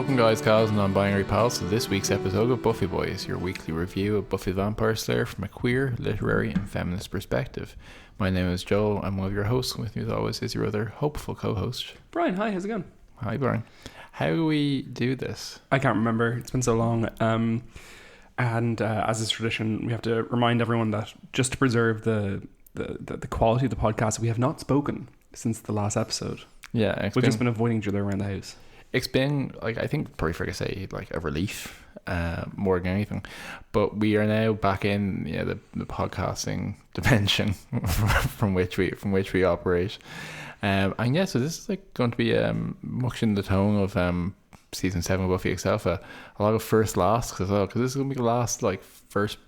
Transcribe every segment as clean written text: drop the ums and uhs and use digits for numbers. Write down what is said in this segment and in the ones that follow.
Welcome guys, gals and non-binary pals to this week's episode of Buffy Boys, your weekly review of Buffy the Vampire Slayer from a queer, literary and feminist perspective. My name is Joel, I'm one of your hosts, and with me as always is your other hopeful co-host. Brian, hi, how's it going? Hi Brian. How do we do this? I can't remember, it's been so long. As is tradition, we have to remind everyone that just to preserve the quality of the podcast, we have not spoken since the last episode. Yeah, we've just been avoiding each other around the house. It's been, like, I think probably fair to say, like a relief more than anything. But we are now back in the podcasting dimension from which we operate. So this is like going to be much in the tone of season 7 of Buffy itself. A lot of first lasts as well, because this is going to be the last first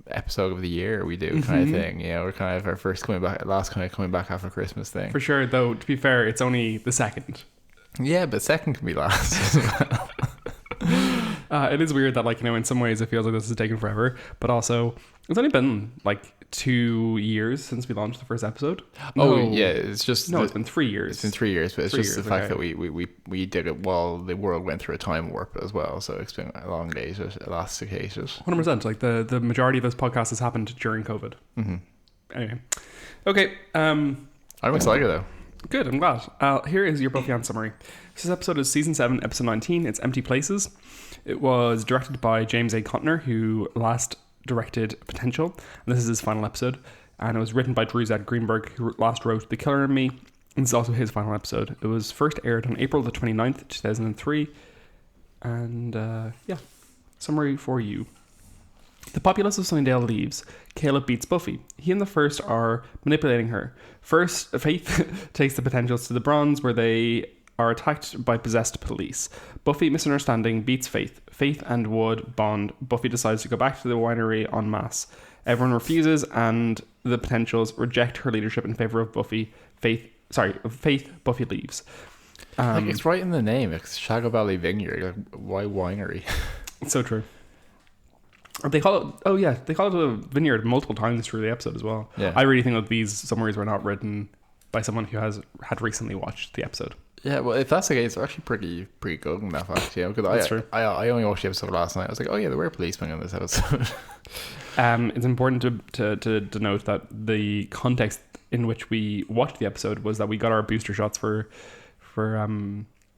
episode of the year we do kind of thing. We're kind of our first coming back after Christmas thing. For sure, though, to be fair, it's only the second. Yeah, but second can be last as well. It is weird that, in some ways it feels like this has taken forever, but also it's only been 2 years since we launched the first episode. It's been 3 yeyears. It's been 3 years, but it's just the fact that we did it while the world went through a time warp as well, so it's been elongated, elasticated. 100%. The majority of this podcast has happened during COVID. Anyway, okay. I'm excited though. Good, I'm glad. Here is your Buffy on summary. This episode is season 7, episode 19. It's Empty Places. It was directed by James A. Contner, who last directed Potential, and this is his final episode. And it was written by Drew Z. Greenberg, who last wrote The Killer in Me, and it's also his final episode. It was first aired on April the 29th, 2003. And summary for you. The populace of Sunnydale leaves. Caleb beats Buffy. He and the First are manipulating her. First, Faith takes the Potentials to the Bronze, where they are attacked by possessed police. Buffy, misunderstanding, beats Faith. Faith and Wood bond. Buffy decides to go back to the winery en masse. Everyone refuses, and the Potentials reject her leadership in favor of Buffy. Faith, Buffy leaves. It's right in the name. It's Shadow Valley Vineyard. Why winery? It's so true. They call it a vineyard multiple times through the episode as well. Yeah. I really think that these summaries were not written by someone who had recently watched the episode. Yeah, well, if that's the case, they're actually pretty good in that fact. Yeah, because That's true. I only watched the episode last night. I was like, oh yeah, there were policemen in this episode. It's important to denote that the context in which we watched the episode was that we got our booster shots for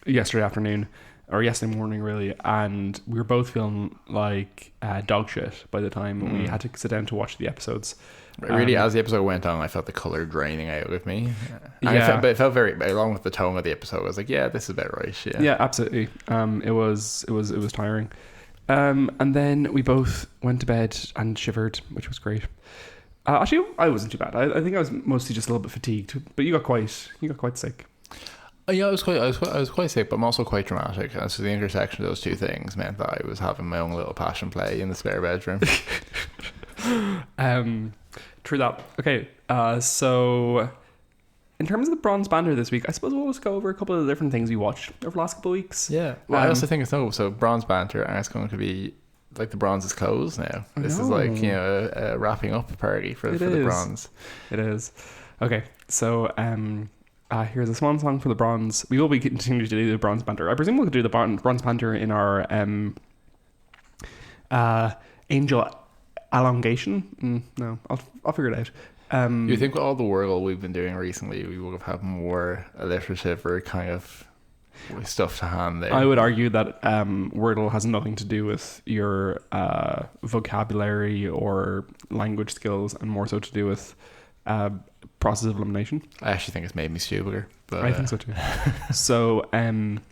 yesterday afternoon. Or yesterday morning, really, and we were both feeling like dog shit by the time we had to sit down to watch the episodes. Really, as the episode went on, I felt the colour draining out of me. Yeah. But it felt very, along with the tone of the episode, I was like, yeah, this is about right. Yeah, absolutely. It was tiring. And then we both went to bed and shivered, which was great. Actually, I wasn't too bad. I think I was mostly just a little bit fatigued, but you got quite sick. Yeah, I was quite sick, but I'm also quite dramatic. And so the intersection of those two things meant that I was having my own little passion play in the spare bedroom. True that. Okay, so in terms of the Bronze Banter this week, I suppose we'll just go over a couple of the different things we watched over the last couple of weeks. Yeah. Well, I also think so Bronze Banter, and it's going to be like the Bronze is closed now. This is a wrapping up party for the Bronze. It is. Okay, so here's a swan song for the Bronze. We will be continuing to do the Bronze Banter. I presume we'll do the Bronze Banter in our Angel elongation. No, I'll figure it out. You think with all the Wordle we've been doing recently, we would have had more alliterative or kind of stuff to hand there? I would argue that Wordle has nothing to do with your vocabulary or language skills, and more so to do with process of elimination. I actually think it's made me stupider. But I think so too. So, in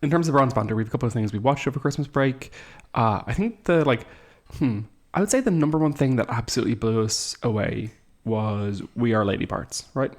terms of Bronze Banter, we have a couple of things we watched over Christmas break. I think I would say the number one thing that absolutely blew us away was We Are Lady Parts, right?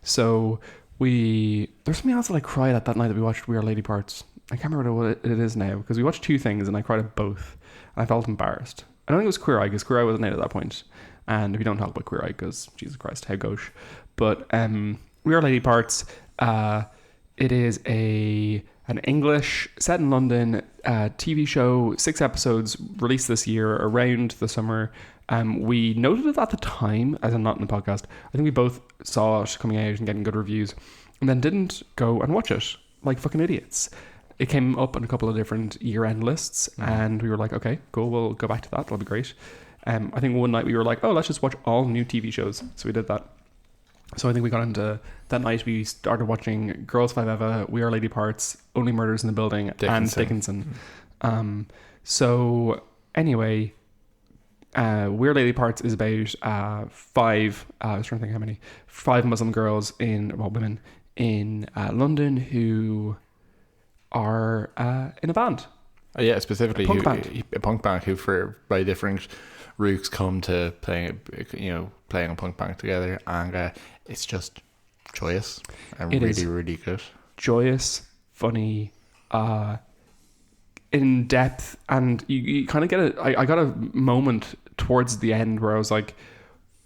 So there's something else that I cried at that night that we watched We Are Lady Parts. I can't remember what it is now, because we watched two things and I cried at both, and I felt embarrassed. I don't think it was Queer Eye, because Queer Eye wasn't out at that point. And we don't talk about Queer Eye because, Jesus Christ, how gauche. But We Are Lady Parts, it is an English, set in London, TV show, 6 episodes, released this year around the summer. We noted it at the time, as I'm not in the podcast. I think we both saw it coming out and getting good reviews, and then didn't go and watch it, like fucking idiots. it came up on a couple of different year-end lists, and we were like, okay, cool, we'll go back to that. That'll be great. I think one night we were like, oh, let's just watch all new TV shows. So we did that. So I think we got into that night. We started watching Girls 5 Eva, We Are Lady Parts, Only Murders in the Building, and Dickinson. So anyway, We Are Lady Parts is about five. I was trying to think how many. 5 Muslim girls women in London who are in a band. Oh, yeah, specifically a punk band who, for by different routes, come to playing a punk band together, and it's just joyous and really good. Joyous, funny, in depth, and you kind of get I got a moment towards the end where I was like,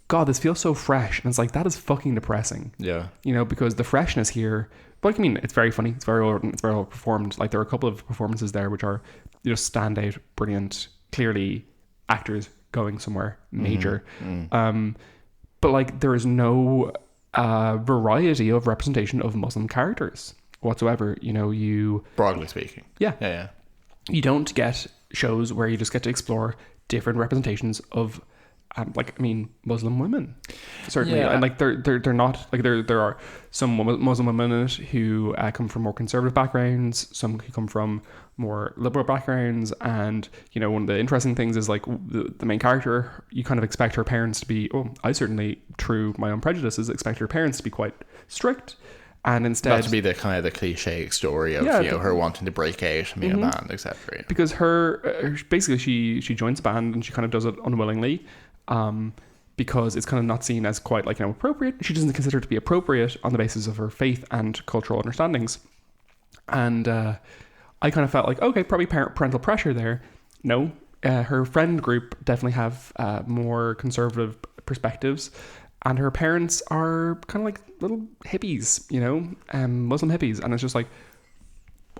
God, this feels so fresh, and it's like, that is fucking depressing. Yeah, because the freshness here. But I mean, it's very funny. It's very well performed. Like, there are a couple of performances there which are stand out, brilliant, clearly actors going somewhere major. But like, there is no variety of representation of Muslim characters whatsoever. You broadly speaking, yeah. You don't get shows where you just get to explore different representations of. Muslim women, certainly, and like they're not like there are some Muslim women in it who come from more conservative backgrounds, some who come from more liberal backgrounds, and one of the interesting things is like the main character, you kind of expect her parents to be. Oh, I certainly, through my own prejudices, expect her parents to be quite strict. And instead, not to be the kind of the cliche story of her wanting to break out and be in a band, etc. Because her basically she joins the band and she kind of does it unwillingly. Because it's kind of not seen as quite like appropriate. She doesn't consider it to be appropriate on the basis of her faith and cultural understandings. And I kind of felt like, okay, probably parental pressure there. No, her friend group definitely have more conservative perspectives, and her parents are kind of like little hippies, Muslim hippies. And it's just like,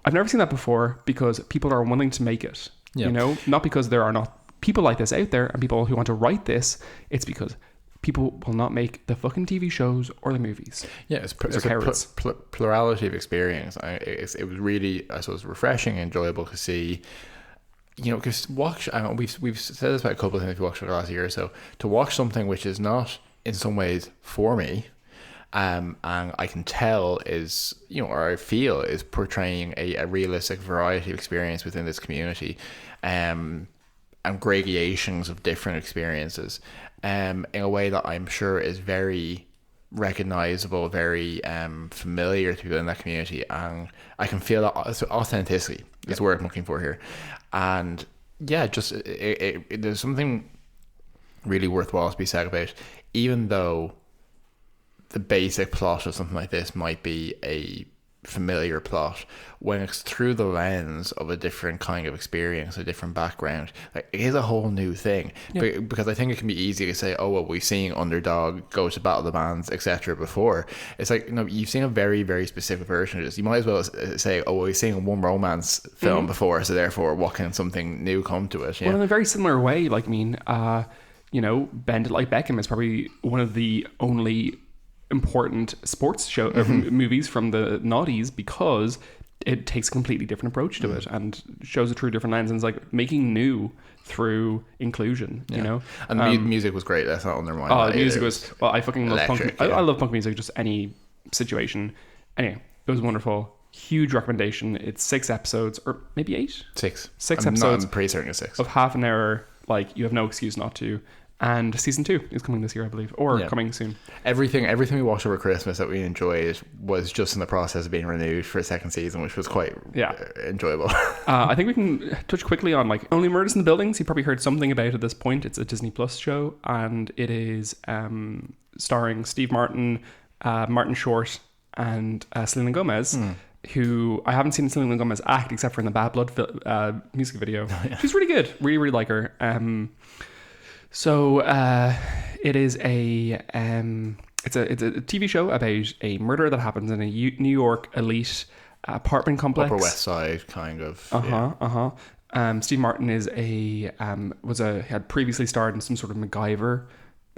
I've never seen that before, because people are willing to make it, not because there are not people like this out there and people who want to write this. It's because people will not make the fucking TV shows or the movies. Yeah, it's a plurality of experience. It was really, I suppose, refreshing and enjoyable to see. Because watch. We've said this about a couple of things we watched for the last year or so. To watch something which is not in some ways for me, and I can tell is or I feel is portraying a realistic variety of experience within this community. And gradations of different experiences, in a way that I'm sure is very recognizable, very familiar to people in that community, and I can feel that authenticity is the word I'm looking for here. And yeah, just there's something really worthwhile to be said about, even though the basic plot of something like this might be a familiar plot, when it's through the lens of a different kind of experience, a different background, like, it is a whole new thing. Because I think it can be easy to say, oh well, we've seen Underdog go to Battle of the Bands, etc. before. It's like, no, you've seen a very, very specific version of this. You might as well say, oh well, we've seen one romance film before, so therefore what can something new come to it? Well, in a very similar way, like, Bend It Like Beckham is probably one of the only important sports show movies from the noughties, because it takes a completely different approach to it and shows it through different lens, and it's like making new through inclusion, And the music was great. Let's not undermine that. The music was, well, I fucking love punk. I love punk music, just any situation. Anyway, it was wonderful. Huge recommendation. It's 6 episodes, or maybe 8? 6 episodes. I'm pretty certain it's 6 of half an hour. Like, you have no excuse not to. And season 2 is coming this year, I believe, or coming soon. Everything we watched over Christmas that we enjoyed was just in the process of being renewed for a second season, which was quite enjoyable. I think we can touch quickly on like Only Murders in the Buildings. You probably heard something about it at this point. It's a Disney Plus show, and it is starring Steve Martin, Martin Short, and Selena Gomez. Who I haven't seen Selena Gomez act except for in the Bad Blood music video. She's really good. Really, really like her. So it is it's a TV show about a murder that happens in a New York elite apartment complex, Upper West Side kind of. Steve Martin is had previously starred in some sort of MacGyver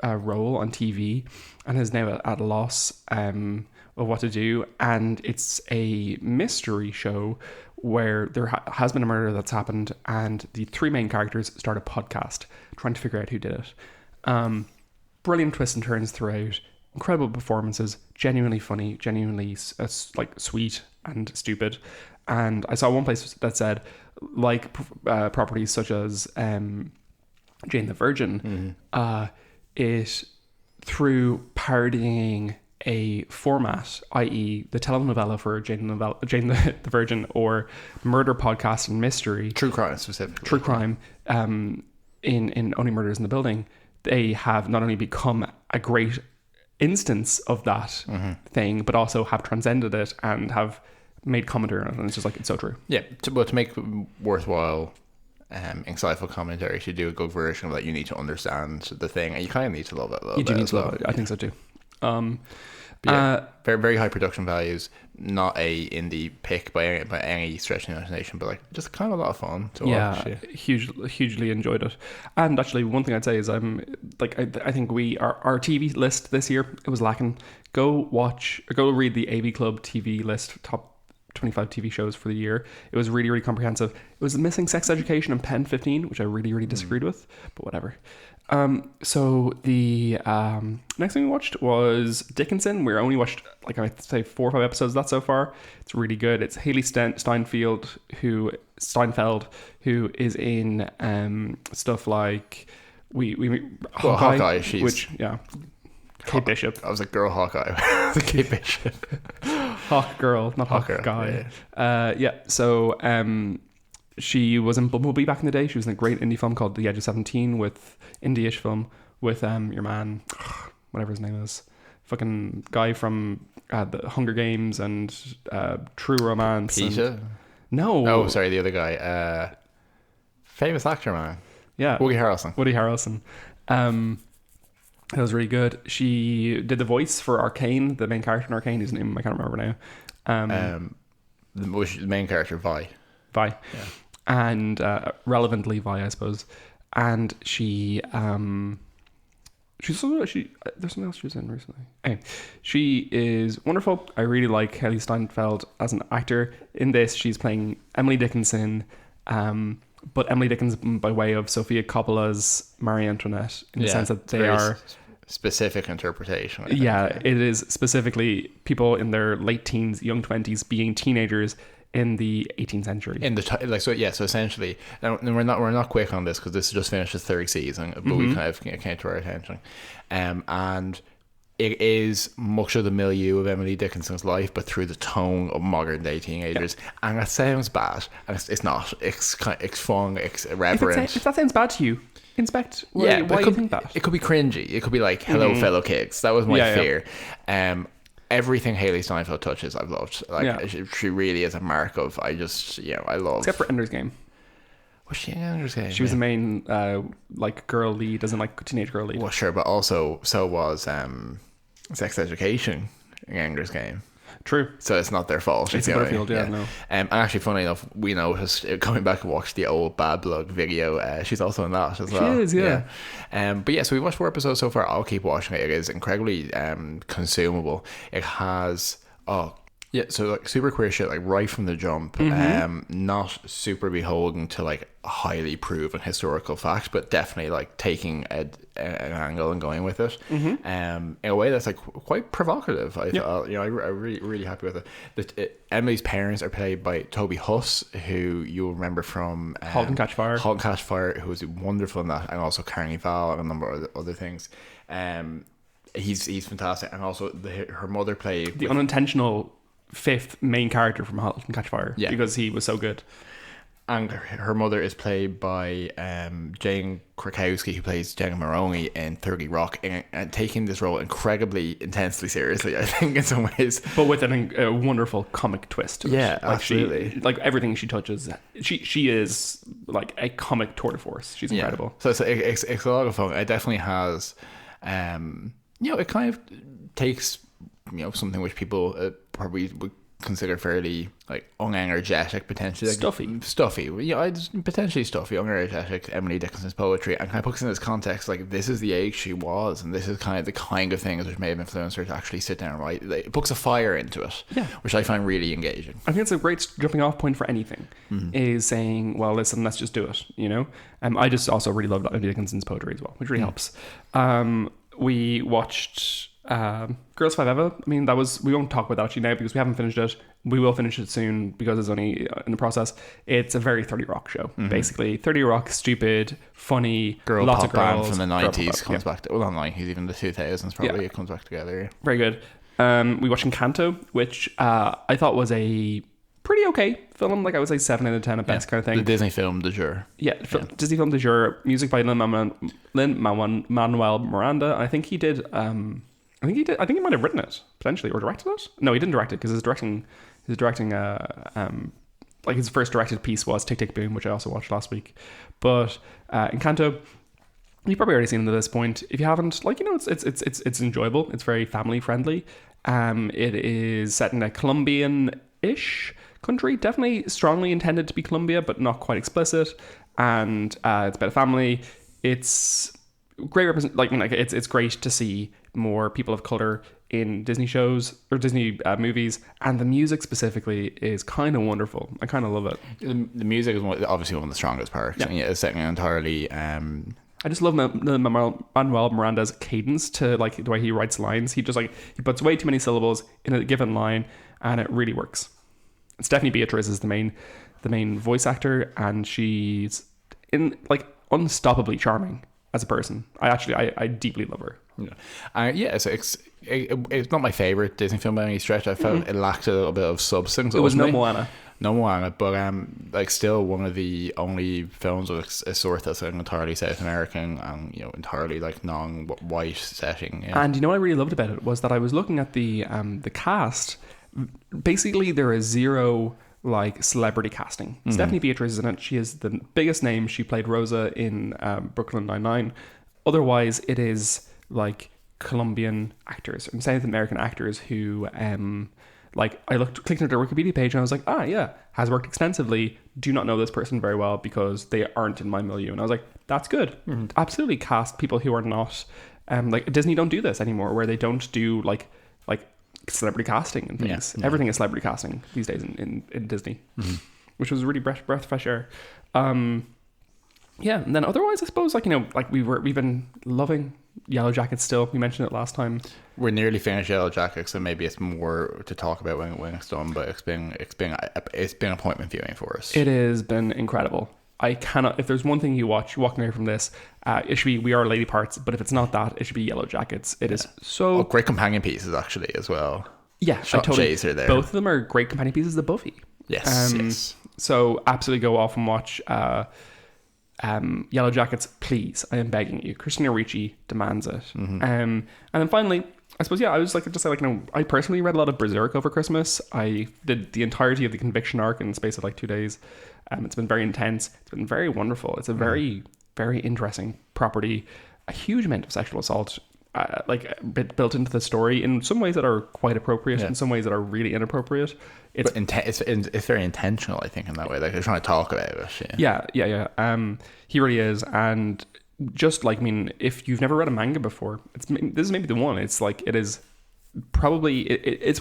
role on TV, and is now at a loss of what to do. And it's a mystery show where there has been a murder that's happened, and the three main characters start a podcast trying to figure out who did it. Brilliant twists and turns throughout. Incredible performances, genuinely funny, genuinely like sweet and stupid. And I saw one place that said, like properties such as Jane the Virgin, it through parodying a format, i.e. the telenovela for Jane the Virgin, or murder podcast and mystery, true crime specifically, true crime, in Only Murders in the Building, they have not only become a great instance of that thing, but also have transcended it and have made commentary on it, and it's just like, it's so true. Yeah, but to make worthwhile insightful commentary, to do a good version of that, you need to understand the thing, and you kind of need to love it a little bit. You do need to love it. I think so too. Very, very high production values, not a indie pick by any stretch of the imagination, but like just kind of a lot of fun to watch. Yeah, hugely enjoyed it. And actually, one thing I'd say is I think our TV list this year, it was lacking. Go read the AV Club TV list, top 25 TV shows for the year. It was really, really comprehensive. It was missing Sex Education and Pen 15, which I really, really disagreed with, but whatever. So the next thing we watched was Dickinson. We only watched, like, I'd say 4 or 5 episodes of that so far. It's really good. It's Haley Steinfeld who is in stuff like Hawkeye, Kate Bishop. I was like, girl Hawkeye. Kate Bishop. Hawk girl, not Hawk guy. So she was in Bumblebee back in the day. She was in a great indie film called The S07E19 with indie-ish film with your man, whatever his name is, fucking guy from the Hunger Games and True Romance. Peter? No. Oh, sorry, the other guy. Famous actor, man. Yeah. Woody Harrelson. That was really good. She did the voice for Arcane, the main character in Arcane, whose name I can't remember now. The main character, Vi. Yeah. And relevantly Vi, I suppose. And there's something else she was in recently. Anyway, she is wonderful. I really like Haley Steinfeld as an actor. In this, she's playing Emily Dickinson, but Emily Dickinson by way of Sofia Coppola's Marie Antoinette, in the sense that they are specific interpretation. It is specifically people in their late teens, young 20s, being teenagers in the 18th century. So essentially, and we're not quick on this because this just finished its 3rd season, but we kind of came to our attention, and it is much of the milieu of Emily Dickinson's life, but through the tone of modern day teenagers. And that sounds bad, and it's not. It's fun. It's irreverent. If that sounds bad to you, inspect. Why do you think that? It could be cringy. It could be like, hello, fellow kids. That was my fear. Everything Haley Steinfeld touches, I've loved. She really is a mark of. I love. Except for Ender's Game. Was she in Ender's Game? She was the main girl lead, as in like teenage girl lead. Well, sure, but also so was Sex Education in Ender's Game. True. So it's not their fault. It's Butterfield, no. And actually, funny enough, we noticed coming back and watched the old Bad Blood video. She's also in that as well. She is, yeah. But yeah, so we watched 4 episodes so far. I'll keep watching it. It is incredibly consumable. It has so like super queer shit, like right from the jump. Not super beholden to like highly proven historical facts, but definitely like taking an angle and going with it in a way that's like quite provocative. I thought, I'm really happy with it. Emily's parents are played by Toby Huss, who you'll remember from Halt and Catch Fire, who was wonderful in that, and also Carnival and a number of other things. He's fantastic, and also her mother played the unintentional 5th main character from Halt and Catch Fire, because he was so good. And her mother is played by Jane Krakowski, who plays Jenna Maroney in 30 Rock, and taking this role incredibly intensely seriously, I think, in some ways. But with a wonderful comic twist to it. Yeah, absolutely. Like everything she touches, she is like a comic tour de force. She's incredible. So it's a lot of fun. It definitely has, it kind of takes, something which people probably would consider fairly like unenergetic, potentially like, stuffy. Yeah, potentially stuffy, unenergetic Emily Dickinson's poetry, and kind of puts in this context like this is the age she was, and this is kind of the kind of things which may have influenced her to actually sit down and write. It puts a fire into it, which I find really engaging. I think it's a great jumping off point for anything. Is saying, well, listen, let's just do it. You know, I just also really love Emily Dickinson's poetry as well, which really helps. We watched Girls 5 Eva. I mean, we won't talk about that actually now because we haven't finished it. We will finish it soon because it's only in the process. It's a very 30 Rock show, basically. 30 Rock, stupid, funny, girl lots pop of girls. Band from the 90s comes back to, well, not 90s, even the 2000s probably, it comes back together. Yeah. Very good. We watched Encanto, which I thought was a pretty okay film. Like I would say 7 out of 10 at best kind of thing. The Disney film du jour. Disney film du jour. Music by Lin-Manuel Miranda. I think he did... I think he might have written it potentially or directed it. No, he didn't direct it because his directing like his first directed piece was Tick Tick Boom, which I also watched last week. But Encanto, you've probably already seen it at this point. If you haven't, like, you know, it's enjoyable. It's very family friendly. It is set in a Colombian-ish country, definitely strongly intended to be Colombia, but not quite explicit. And it's about a family. It's great it's great to see more people of color in Disney shows or Disney movies, and the music specifically is kind of wonderful. I kind of love it. The music is obviously one of the strongest parts. Yeah, it's setting entirely. I just love Manuel Miranda's cadence to like the way he writes lines. He puts way too many syllables in a given line, and it really works. Stephanie Beatriz is the main voice actor, and she's unstoppably charming as a person. I deeply love her. So it's not my favorite Disney film by any stretch. I felt it lacked a little bit of substance. It was no Moana, but still one of the only films of a sort that's an entirely South American and entirely like non-white setting. Yeah. And you know what I really loved about it was that I was looking at the cast. Basically, there is zero like celebrity casting. Stephanie Beatriz is in it. She is the biggest name. She played Rosa in Brooklyn Nine-Nine. Otherwise, it is like Colombian actors and South American actors who like I clicked into their Wikipedia page and I was like, has worked extensively. Do not know this person very well because they aren't in my milieu. And I was like, that's good. Absolutely cast people who are not like Disney don't do this anymore, where they don't do like celebrity casting and things. Everything is celebrity casting these days in Disney, which was really breath of fresh air. And then otherwise, I suppose we've been loving Yellow Jackets still. We mentioned it last time. We're nearly finished Yellow Jackets, so maybe it's more to talk about when it's done. But it's been appointment viewing for us. It has been incredible. I cannot. If there's one thing you watch walking away from this, it should be We Are Lady Parts. But if it's not that, it should be Yellow Jackets. It is so great companion pieces actually as well. Yeah, Jays are there. Both of them are great companion pieces of Buffy. Yes. So absolutely go off and watch Yellow Jackets, please. I am begging you. Christina Ricci demands it. And then finally, I suppose, I was I personally read a lot of Berserk over Christmas. I did the entirety of the Conviction arc in the space of 2 days. It's been very intense. It's been very wonderful. It's a very, very interesting property. A huge amount of sexual assault built into the story in some ways that are quite appropriate, in some ways that are really inappropriate. It's very intentional, I think, in that way. Like they're trying to talk about it. Yeah. He really is, and just if you've never read a manga before, this is maybe the one. It's it is probably it's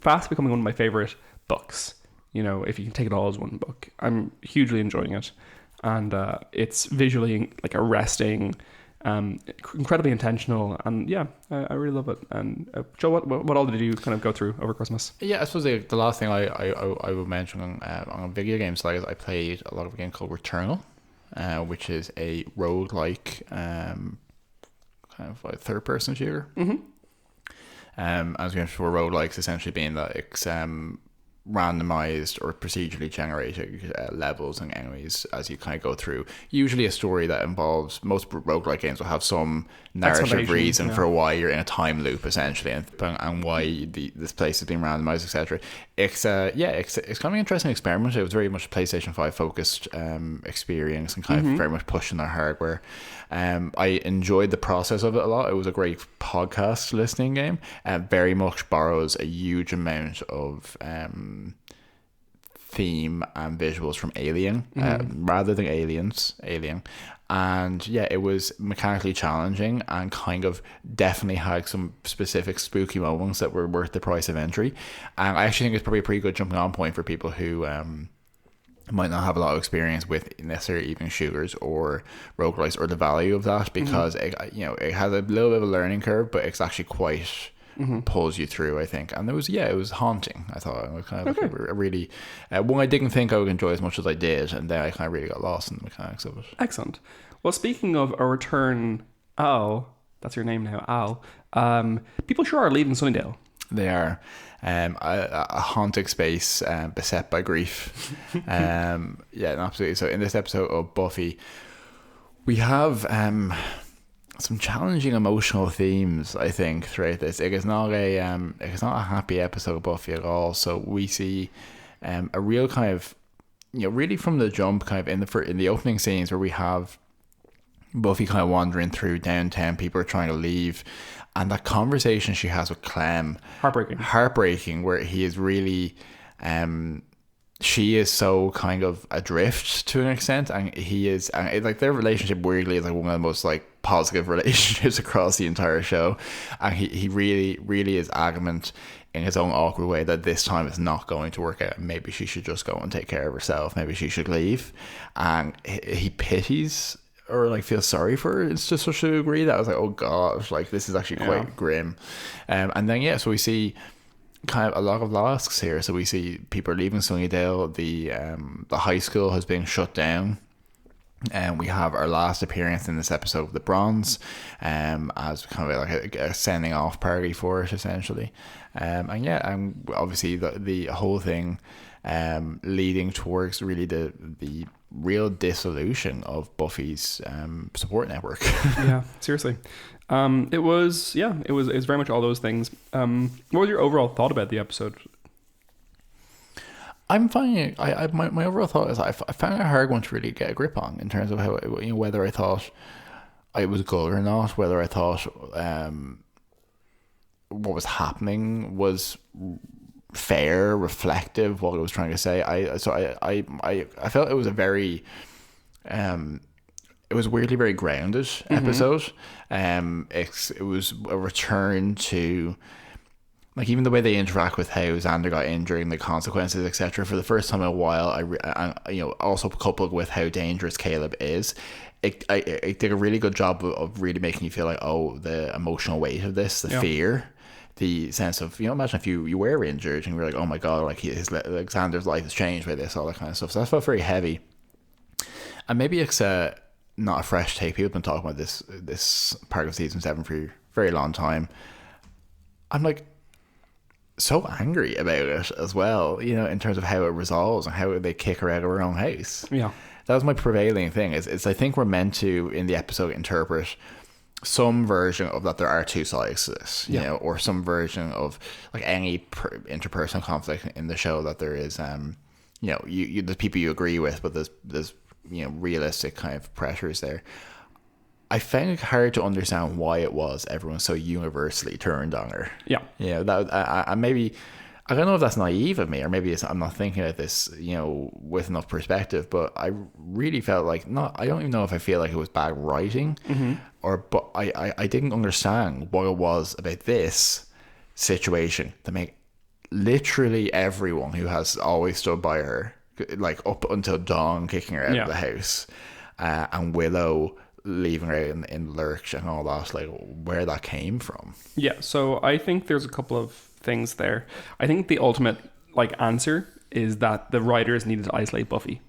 fast becoming one of my favorite books. If you can take it all as one book, I'm hugely enjoying it, and it's visually arresting. Incredibly intentional, and I really love it. And Joe, what all did you kind of go through over Christmas? I suppose the last thing I would mention on video games is I played a lot of a game called Returnal, which is a roguelike kind of third person shooter. As we mentioned before, roguelikes essentially being that it's randomized or procedurally generated levels and enemies as you kind of go through. Usually a story that involves, most roguelike games will have some narrative reason for why you're in a time loop essentially, and why this place is being randomized, etc. It's kind of an interesting experiment. It was very much a PlayStation 5 focused experience, and kind of very much pushing their hardware. I enjoyed the process of it a lot. It was a great podcast listening game. Very much borrows a huge amount of theme and visuals from Alien, rather than Alien. And yeah, it was mechanically challenging and kind of definitely had some specific spooky moments that were worth the price of entry. And I actually think it's probably a pretty good jumping on point for people who might not have a lot of experience with necessarily even shooters or roguelikes, or the value of that, because it has a little bit of a learning curve, but it's actually quite pulls you through, I think. And it was haunting. I thought it was kind of really one I didn't think I would enjoy as much as I did, and then I kind of really got lost in the mechanics of it. Excellent. Well, speaking of a return, Al, that's your name now, Al. People sure are leaving Sunnydale. They are. A haunting space beset by grief. Absolutely. So in this episode of Buffy, we have some challenging emotional themes, I think, throughout this. It's not a happy episode of Buffy at all. So we see a real kind of, really from the jump, kind of in the opening scenes where we have Buffy kind of wandering through downtown, people are trying to leave, and that conversation she has with Clem, heartbreaking, where he is really she is so kind of adrift to an extent, and he is, and like their relationship weirdly is like one of the most like positive relationships across the entire show, and he really is adamant in his own awkward way that this time it's not going to work out. Maybe she should just go and take care of herself. Maybe she should leave, and he pities or like feels sorry for her. It's just such a degree that I was like, oh gosh, like this is actually quite grim. And then so we see kind of a lot of losses here. So we see people are leaving Sunnydale. The high school has been shut down. And we have our last appearance in this episode of the Bronze, as kind of like a sending off party for it, essentially. And obviously the whole thing leading towards really the real dissolution of Buffy's support network. Yeah, seriously. It was very much all those things. What was your overall thought about the episode? I'm finding it, my overall thought is I found it a hard one to really get a grip on, in terms of how, whether I thought it was good or not, whether I thought what was happening was fair, reflective, what I was trying to say. I felt it was a very it was weirdly very grounded episode. It was a return to, like, even the way they interact with how Xander got injured and the consequences, etc. For the first time in a while, also coupled with how dangerous Caleb is, it did a really good job of really making you feel like, oh, the emotional weight of this, the fear, the sense of, imagine if you were injured and you were like, oh my god, like Xander's life has changed by this, all that kind of stuff. So that felt very heavy. And maybe it's not a fresh take. People have been talking about this part of season 7 for a very long time. I'm like so angry about it as well, in terms of how it resolves and how they kick her out of her own house. Yeah, that was my prevailing thing. Is I think we're meant to, in the episode, interpret some version of that there are two sides to this, or some version of, like, any interpersonal conflict in the show, that there is, there's people you agree with, but there's realistic kind of pressures there. I found it hard to understand why it was everyone so universally turned on her. Yeah. That I maybe, I don't know if that's naive of me, or maybe I'm not thinking of this, with enough perspective, but I really felt like, I don't even know if I feel like it was bad writing, but I didn't understand what it was about this situation that made literally everyone who has always stood by her, like up until dawn, kicking her out of the house, and Willow leaving her in the lurch and all that, like, where that came from. Yeah, so I think there's a couple of things there. I think the ultimate, like, answer is that the writers needed to isolate Buffy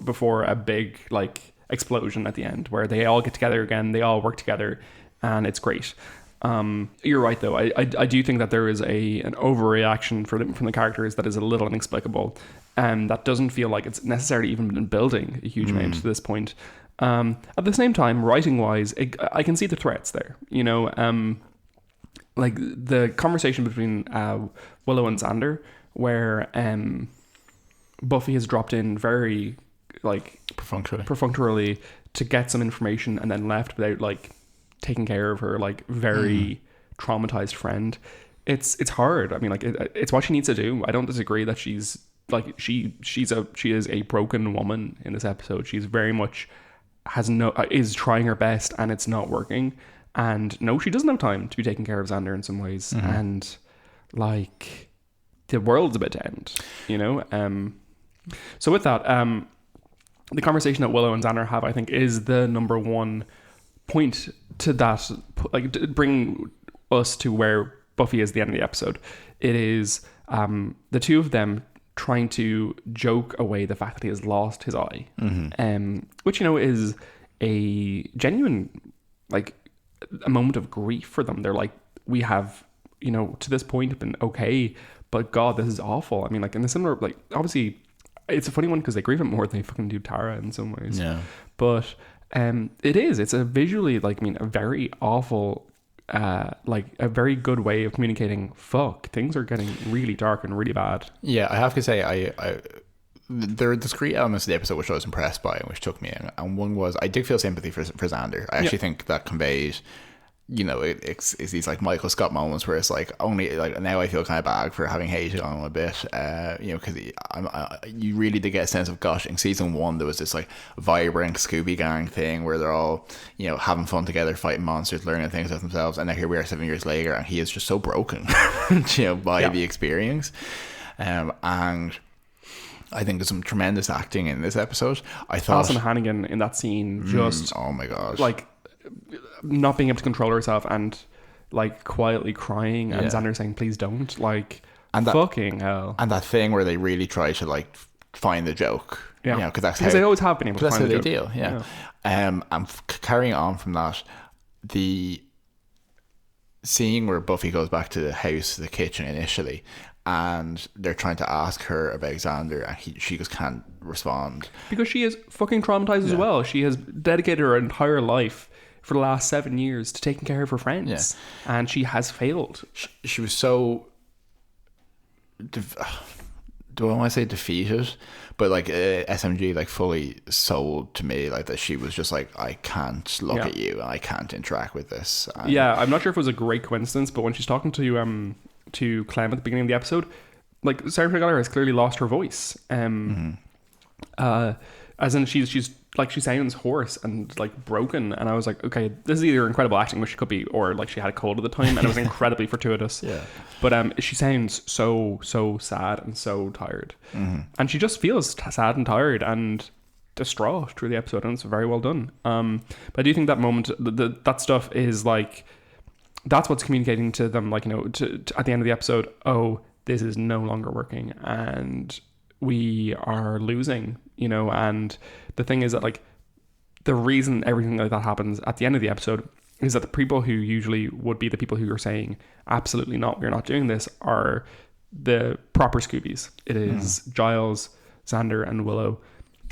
before a big, like, explosion at the end, where they all get together again, they all work together, and it's great. You're right, though. I do think that there is an overreaction from the characters that is a little inexplicable, and that doesn't feel like it's necessarily even been building a huge amount to this point. At the same time, writing wise, I can see the threats there. You know, like the conversation between Willow and Xander, where Buffy has dropped in very like perfunctorily to get some information and then left without like taking care of her like very traumatized friend. It's hard. I mean, like it's what she needs to do. I don't disagree that she's like she is a broken woman in this episode. She's very much is trying her best and it's not working. And no, she doesn't have time to be taking care of Xander in some ways. And like the world's about to end, you know? So with that, the conversation that Willow and Xander have, I think, is the number one point to that, like to bring us to where Buffy is at the end of the episode. It is the two of them trying to joke away the fact that he has lost his eye, which, you know, is a genuine, like, a moment of grief for them. They're like, we have, you know, to this point been okay, but God, this is awful. I mean, like, in a similar, like, obviously, it's a funny one because they grieve it more than they fucking do Tara in some ways. Yeah. But it's a visually, like, I mean, a very awful, like, a very good way of communicating, fuck, things are getting really dark and really bad. Yeah, I have to say, there are discrete elements of the episode which I was impressed by and which took me in. And one was, I did feel sympathy for Xander. I actually think that conveyed, you know, it's these like Michael Scott moments where it's like, only like now I feel kind of bad for having hated on him a bit, you know, because you really did get a sense of, gosh, in season 1 there was this like vibrant Scooby Gang thing where they're all, you know, having fun together, fighting monsters, learning things about themselves, and now here we are 7 years later and he is just so broken, you know, by the experience. And I think there's some tremendous acting in this episode. I thought Alison Hannigan in that scene just oh my gosh, like not being able to control herself and like quietly crying and Xander saying please don't, like, and that, fucking hell. And that thing where they really try to like find the joke, you know, because they always have been able to find the joke. That's how they deal. And carrying on from that, the scene where Buffy goes back to the house, the kitchen initially, and they're trying to ask her about Xander and she just can't respond. Because she is fucking traumatized as well. She has dedicated her entire life for the last 7 years to taking care of her friends. Yeah. And she has failed. She was so... do I want to say defeated? But like SMG like fully sold to me like that she was just like, I can't look at you and I can't interact with this. And I'm not sure if it was a great coincidence, but when she's talking to Clem at the beginning of the episode, like Sarah Gallagher has clearly lost her voice. As in she sounds hoarse and like broken, and I was like, okay, this is either incredible acting, which she could be, or like she had a cold at the time and it was incredibly fortuitous. But she sounds so sad and so tired, and she just feels sad and tired and distraught through the episode, and it's very well done. But I do think that moment, that stuff is like, that's what's communicating to them, like, you know, to at the end of the episode, oh, this is no longer working and we are losing, you know. And the thing is that, like, the reason everything like that happens at the end of the episode is that the people who usually would be the people who are saying absolutely not, we're not doing this, are the proper Scoobies. It is Giles, Xander and Willow.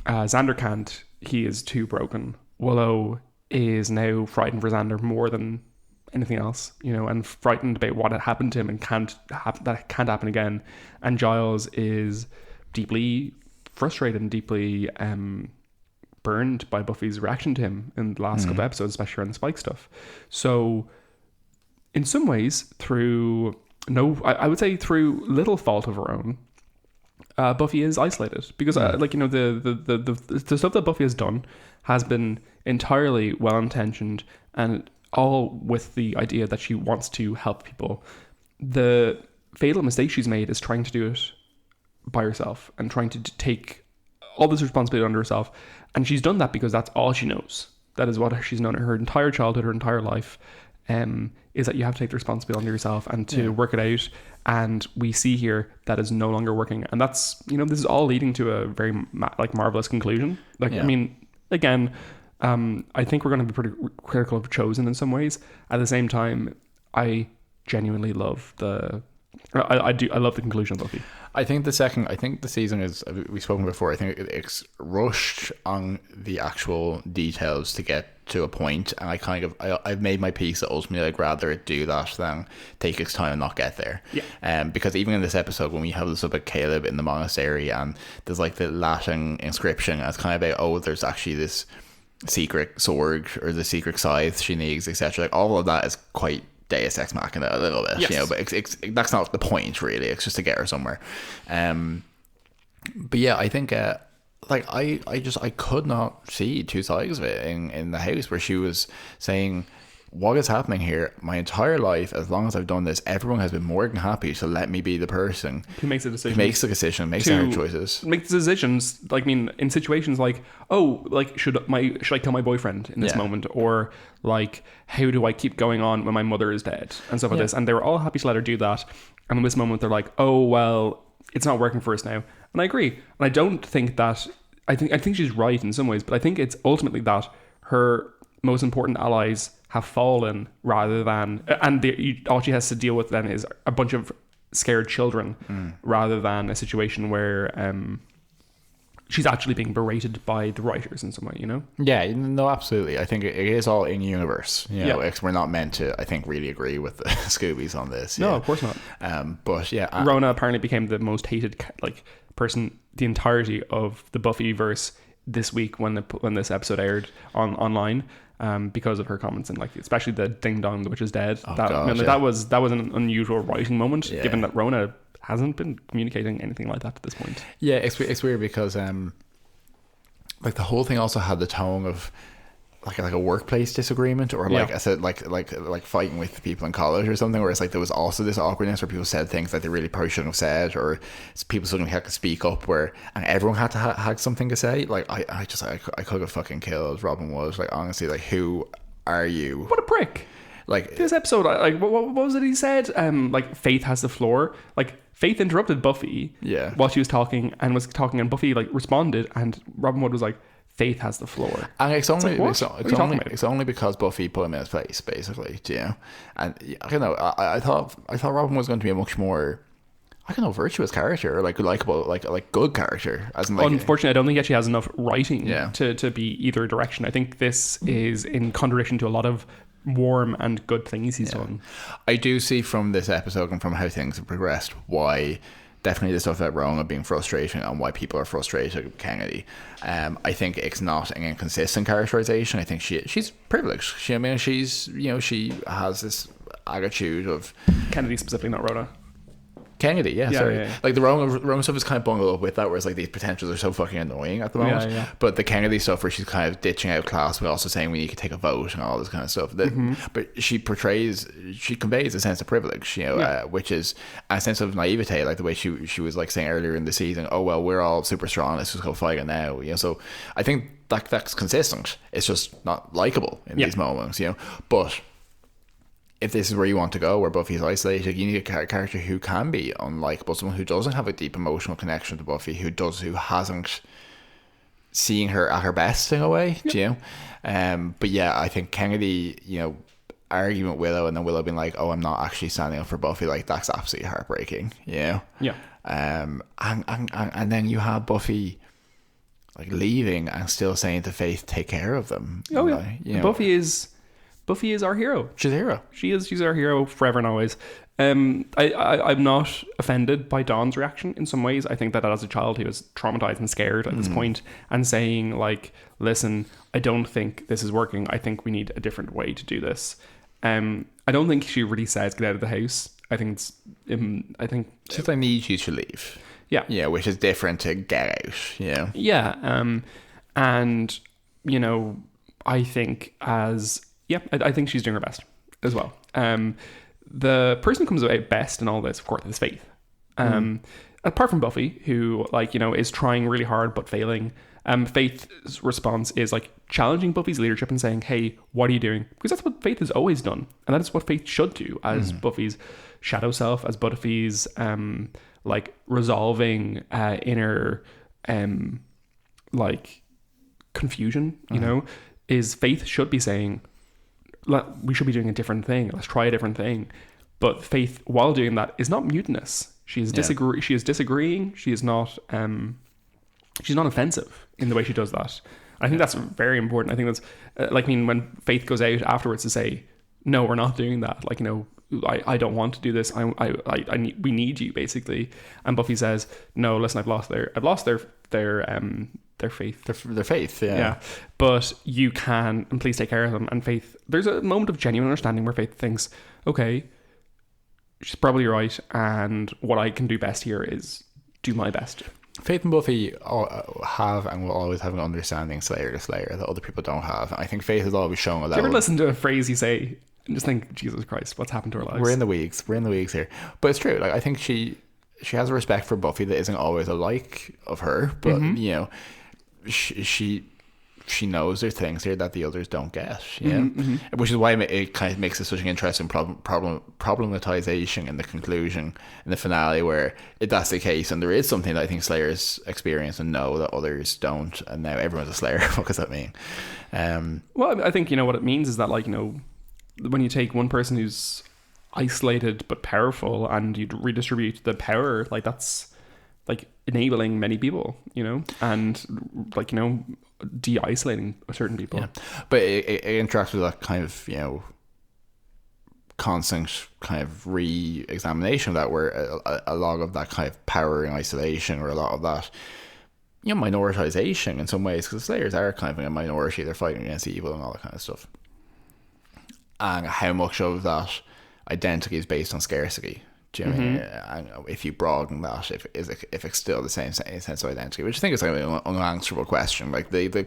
Xander can't, he is too broken. Willow is now frightened for Xander more than anything else, you know, and frightened about what had happened to him and that can't happen again. And Giles is deeply frustrated and deeply burned by Buffy's reaction to him in the last couple of episodes, especially around the Spike stuff. So in some ways, I would say through little fault of her own, Buffy is isolated because like, you know, the stuff that Buffy has done has been entirely well-intentioned and all with the idea that she wants to help people. The fatal mistake she's made is trying to do it by herself and trying to take all this responsibility under herself. And she's done that because that's all she knows. That is what she's known her entire childhood, her entire life, is that you have to take the responsibility under yourself and to work it out. And we see here that is no longer working. And that's, you know, this is all leading to a very marvelous conclusion. Like, I mean, again, I think we're going to be pretty critical of Chosen in some ways. At the same time, I genuinely love I love the conclusion of Buffy. I think the season is, we've spoken before, I think it's rushed on the actual details to get to a point, and I've made my peace that ultimately I'd rather it do that than take its time and not get there. Yeah. Because even in this episode, when we have this up at Caleb in the monastery, and there's like the Latin inscription, and it's kind of about, there's actually this secret sword or the secret scythe she needs, etc. Like all of that is quite Deus Ex Machina a little bit, yes. But that's not the point really. It's just to get her somewhere. But yeah, I think I could not see two sides of it in the house, where she was saying, what is happening here? My entire life, as long as I've done this, everyone has been more than happy to let me be the person who makes a decision, makes the hard choices, make the decisions. Like, I mean, in situations like, should I kill my boyfriend in this moment, or like, how do I keep going on when my mother is dead, and stuff like this. And they were all happy to let her do that. And in this moment, they're like, oh well, it's not working for us now. And I agree. And I don't think that. I think she's right in some ways, but I think it's ultimately that her most important allies have fallen, rather than, and all she has to deal with then is a bunch of scared children, rather than a situation where she's actually being berated by the writers in some way, you know? Yeah, no, absolutely. I think it is all in universe. You know, we're not meant to, I think, really agree with the Scoobies on this. No, of course not. But yeah, Rona apparently became the most hated person the entirety of the Buffyverse this week when this episode aired online. Because of her comments, and like especially the ding dong, the witch is dead. That was an unusual writing moment, given that Rona hasn't been communicating anything like that at this point. Yeah, it's weird because like the whole thing also had the tone of like a workplace disagreement, or like I said, like fighting with people in college or something, where it's like there was also this awkwardness where people said things that they really probably shouldn't have said, or people suddenly had to speak up, and everyone had to had something to say. Like I could have fucking killed Robin Wood. Like honestly, like who are you? What a prick! Like this episode, like what was it he said? Like Faith has the floor. Like Faith interrupted Buffy while she was talking, and Buffy like responded, and Robin Wood was like, Faith has the floor. And it's only because Buffy put him in his place, basically, you know. And I don't know, I thought Robin was going to be a much more, I don't know, virtuous character, or like likable, like good character. As in, like, unfortunately, I don't think she has enough writing to be either direction. I think this is in contradiction to a lot of warm and good things he's done. I do see from this episode and from how things have progressed why definitely the stuff about Rona being frustrating and why people are frustrated with Kennedy. I think it's not an inconsistent characterization. I think she's privileged. She has this attitude of Kennedy, specifically, not Rona. Kennedy, sorry. Like the Rona stuff is kind of bungled up with that, whereas like these potentials are so fucking annoying at the moment. But the Kennedy stuff, where she's kind of ditching out class, but also saying we need to take a vote and all this kind of stuff. But she conveys a sense of privilege, which is a sense of naivete, like the way she was like saying earlier in the season, oh well, we're all super strong, let's just go fight it now. So I think that's consistent. It's just not likable in these moments, But if this is where you want to go, where Buffy's isolated, you need a character who can be unlikable, someone who doesn't have a deep emotional connection to Buffy, who hasn't seen her at her best in a way, But yeah, I think Kennedy, arguing with Willow, and then Willow being like, oh, I'm not actually standing up for Buffy, like that's absolutely heartbreaking, and then you have Buffy like leaving and still saying to Faith, take care of them. Buffy is our hero. She's a hero. She's our hero forever and always. I'm not offended by Dawn's reaction in some ways. I think that as a child he was traumatized and scared at this point, and saying like, listen, I don't think this is working. I think we need a different way to do this. I don't think she really says get out of the house. I think she says I need you to leave. Yeah, which is different to get out. And I think I think she's doing her best as well. The person who comes out best in all this, of course, is Faith. Apart from Buffy, who is trying really hard but failing. Faith's response is like challenging Buffy's leadership and saying, "Hey, what are you doing?" Because that's what Faith has always done, and that is what Faith should do as Buffy's shadow self, as Buffy's resolving inner confusion. Is Faith should be saying, we should be doing a different thing. Let's try a different thing. But Faith, while doing that, is not mutinous. She is She is disagreeing. She is not. She's not offensive in the way she does that. I think that's very important. I think that's when Faith goes out afterwards to say, "No, we're not doing that." I don't want to do this. We need you, basically. And Buffy says, "No, listen, I've lost their faith. Their faith, yeah. But you can, and please take care of them." And Faith, there's a moment of genuine understanding where Faith thinks, "Okay, she's probably right, and what I can do best here is do my best." Faith and Buffy have and will always have an understanding Slayer to Slayer that other people don't have. And I think Faith has always shown a level. Do you ever listen to a phrase you say and just think, Jesus Christ, what's happened to our lives? We're in the weeds here. But it's true. Like, I think she has a respect for Buffy that isn't always a like of her. But, you know, she knows there's things here that the others don't get, you know? Which is why it kind of makes it such an interesting problematization in the conclusion, in the finale, where if that's the case, and there is something that I think Slayers experience and know that others don't, and now everyone's a Slayer. What does that mean? Well, I think, you know, what it means is that, like, you know, when you take one person who's isolated but powerful and you redistribute the power, like, that's like enabling many people, you know, and, like, you know, de-isolating certain people. Yeah. But it interacts with that kind of, you know, constant kind of re-examination of that, where a lot of that kind of power and isolation, or a lot of that, you know, minoritization in some ways, because Slayers are kind of a minority, they're fighting against evil and all that kind of stuff, and how much of that identity is based on scarcity. Do you know what I mean? And if you broaden that, if it's still the same sense of identity, which I think is like an unanswerable question. Like the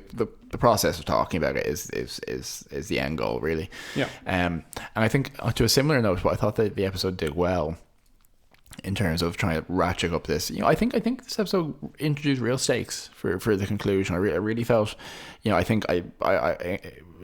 process of talking about it is the end goal, really. Yeah. And I think, to a similar note, what I thought that the episode did well in terms of trying to ratchet up this, you know, I think this episode introduced real stakes for the conclusion. I really felt, you know, I think I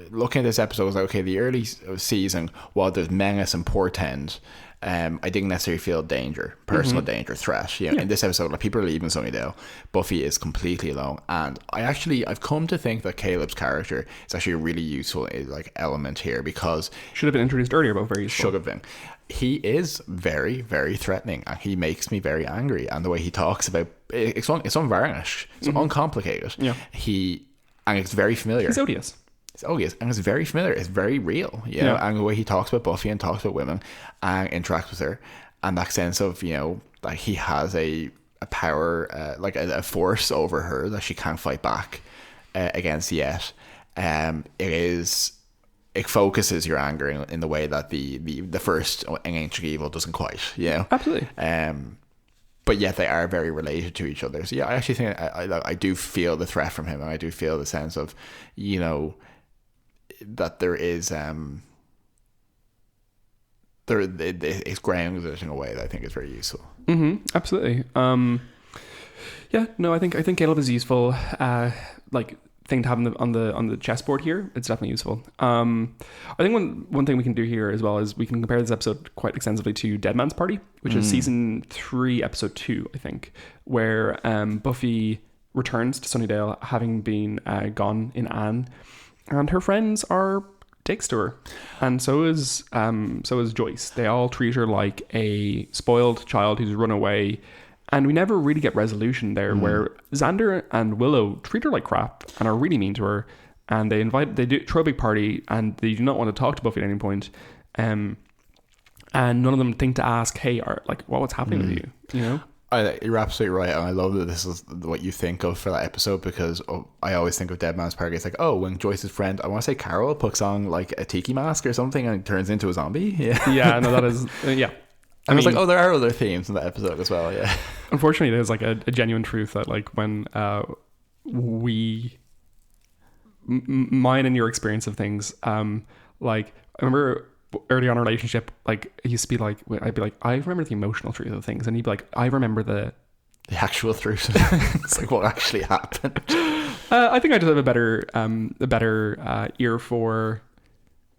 looking at this episode, I was like, okay, the early season, while there's menace and portend, I didn't necessarily feel danger, personal danger, threat. You know, in this episode, like, people are leaving Sunnydale. Buffy is completely alone, and I've come to think that Caleb's character is actually a really useful, like, element here, because should have been introduced earlier, but very useful. Should have been. He is very, very threatening, and he makes me very angry. And the way he talks about it's unvarnished, it's uncomplicated. Yeah, and it's very familiar. He's odious. It's odious, and it's very familiar. It's very real, you know. And the way he talks about Buffy and talks about women and interacts with her, and that sense of, you know, like, he has a power, like a force over her that she can't fight back against yet. It focuses your anger in the way that the first ancient evil doesn't quite, you know. Absolutely. But yet they are very related to each other. So yeah, I actually think I do feel the threat from him, and I do feel the sense of, you know, that there is it's grounded it in a way that I think is very useful. Absolutely. Yeah, no, I think Caleb is useful, like, thing to have on the chessboard here. It's definitely useful. I think one thing we can do here as well is we can compare this episode quite extensively to Dead Man's Party, which is season 3 episode 2, I think, where Buffy returns to Sunnydale, having been gone in Anne, and her friends are dicks to her, and so is Joyce. They all treat her like a spoiled child who's run away, and we never really get resolution there, where Xander and Willow treat her like crap and are really mean to her, and they throw a big party, and they do not want to talk to Buffy at any point, and none of them think to ask, hey, what's happening with you, you know? You're absolutely right, and I love that this is what you think of for that episode, because I always think of Dead Man's Party. It's like, oh, when Joyce's friend, I want to say Carol, puts on like a tiki mask or something and turns into a zombie. Yeah, no, that is yeah. I was like, oh, there are other themes in that episode as well. Yeah. Unfortunately, there's like a genuine truth that, like, when mine and your experience of things, like, I remember early on in our relationship, like, it used to be like, I'd be like, I remember the emotional truth of things, and he'd be like, I remember the actual truth. It's like, what actually happened. I think I just have a better ear for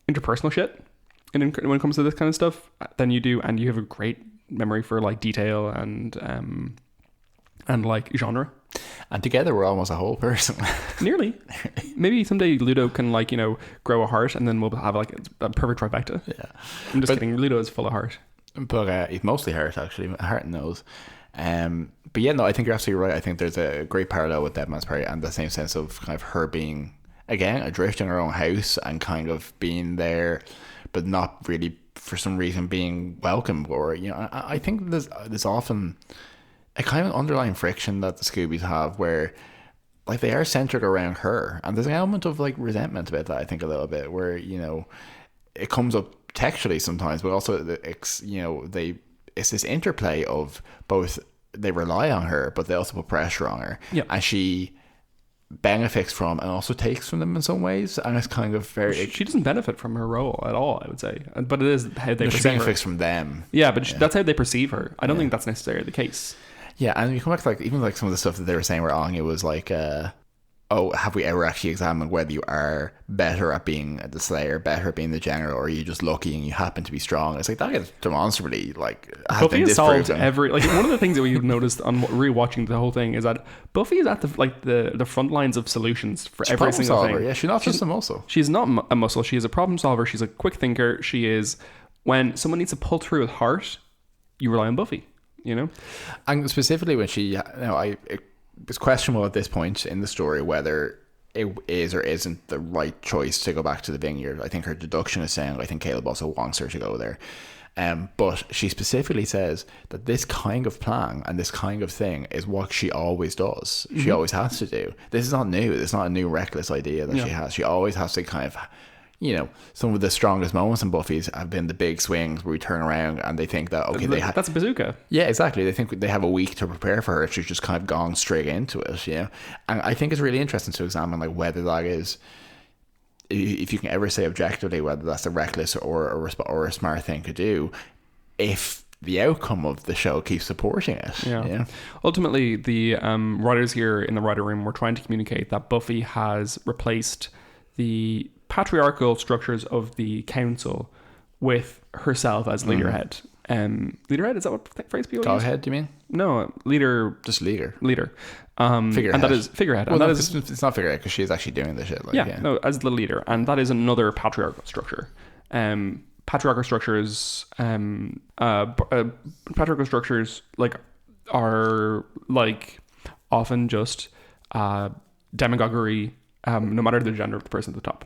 interpersonal shit, and when it comes to this kind of stuff, than you do, and you have a great memory for, like, detail and like genre. And together we're almost a whole person. Nearly. Maybe someday Ludo can, like, you know, grow a heart, and then we'll have like a perfect trifecta. Yeah. I'm just kidding. Ludo is full of heart. But he's mostly heart, actually. Heart and nose. But yeah, no, I think you're absolutely right. I think there's a great parallel with Dead Man's Party, and the same sense of kind of her being, again, adrift in her own house and kind of being there, but not really, for some reason, being welcomed. Or, you know, I think there's often a kind of underlying friction that the Scoobies have where, like, they are centered around her, and there's an element of, like, resentment about that, I think, a little bit, where, you know, it comes up textually sometimes, but also it's, you know, it's this interplay of both they rely on her, but they also put pressure on her, and she benefits from and also takes from them in some ways, and it's kind of very. She doesn't benefit from her role at all, I would say, but it is how they perceive she benefits from them. Yeah, but that's how they perceive her. I don't think that's necessarily the case. Yeah, and you come back to, like, even like some of the stuff that they were saying where Anya was like, oh, have we ever actually examined whether you are better at being the Slayer, better at being the General, or are you just lucky and you happen to be strong? It's like, that is demonstrably, like, has Buffy been has solved disproven. like, one of the things that we've noticed on rewatching the whole thing is that Buffy is at the front lines of solutions for every single solver. thing. Yeah, she's not just a muscle. She's not a muscle. She is a problem solver. She's a quick thinker. She is, when someone needs to pull through with heart, you rely on Buffy, you know? And specifically when she, it's questionable at this point in the story whether it is or isn't the right choice to go back to the vineyard. I think her deduction is saying, I think Caleb also wants her to go there. But she specifically says that this kind of plan and this kind of thing is what she always does. She always has to do. This is not new. It's not a new reckless idea that she has. She always has to kind of, you know, some of the strongest moments in Buffy's have been the big swings where we turn around and they think that, okay, that's a bazooka. Yeah, exactly. They think they have a week to prepare for her if she's just kind of gone straight into it, you know? And I think it's really interesting to examine, like, whether that is, if you can ever say objectively whether that's a reckless or a smart thing to do, if the outcome of the show keeps supporting it. Yeah. You know? Ultimately, the writers here in the writer room were trying to communicate that Buffy has replaced the patriarchal structures of the council with herself as leaderhead. Leaderhead, is that what phrase people use? Doghead, do you mean? No, leader. Just leader. Figurehead. And that is figurehead. Well, and no, that is, it's not figurehead because she's actually doing the shit. Like, no, as the leader. And that is another patriarchal structure. Patriarchal structures, like, are, like, often just demagoguery, no matter the gender of the person at the top.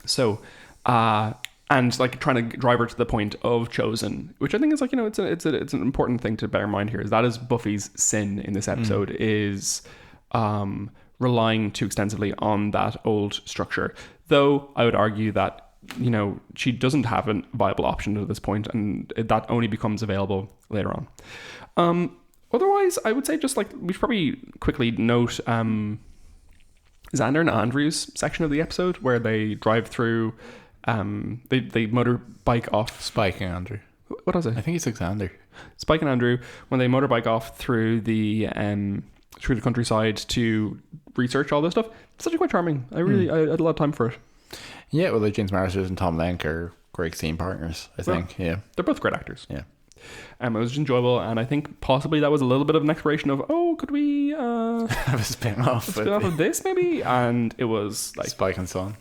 So, and, like, trying to drive her to the point of chosen, which I think is, like, you know, it's an important thing to bear in mind here. Is that is Buffy's sin in this episode, is relying too extensively on that old structure. Though I would argue that, you know, she doesn't have a viable option at this point, and that only becomes available later on. Otherwise, I would say just, like, we should probably quickly note Xander and Andrew's section of the episode where they drive through, they motorbike off. Spike and Andrew. What was it? I think it's Xander. Spike and Andrew, when they motorbike off through the countryside to research all this stuff. It's actually quite charming. I had a lot of time for it. Yeah, well, like James Marsters and Tom Lenk are great scene partners, I think. Yeah. They're both great actors. Yeah. It was enjoyable, and I think possibly that was a little bit of an exploration of, could we have a spin-off of this maybe? And it was like Spike and Son.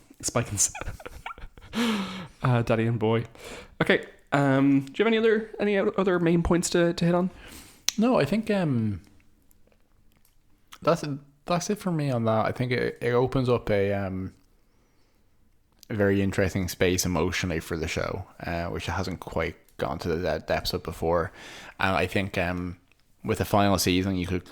Daddy and boy. Okay. Do you have any other main points to hit on? No, I think that's it for me on that. I think it opens up a very interesting space emotionally for the show, which it hasn't quite gone to the depths of before. And I think with the final season, you could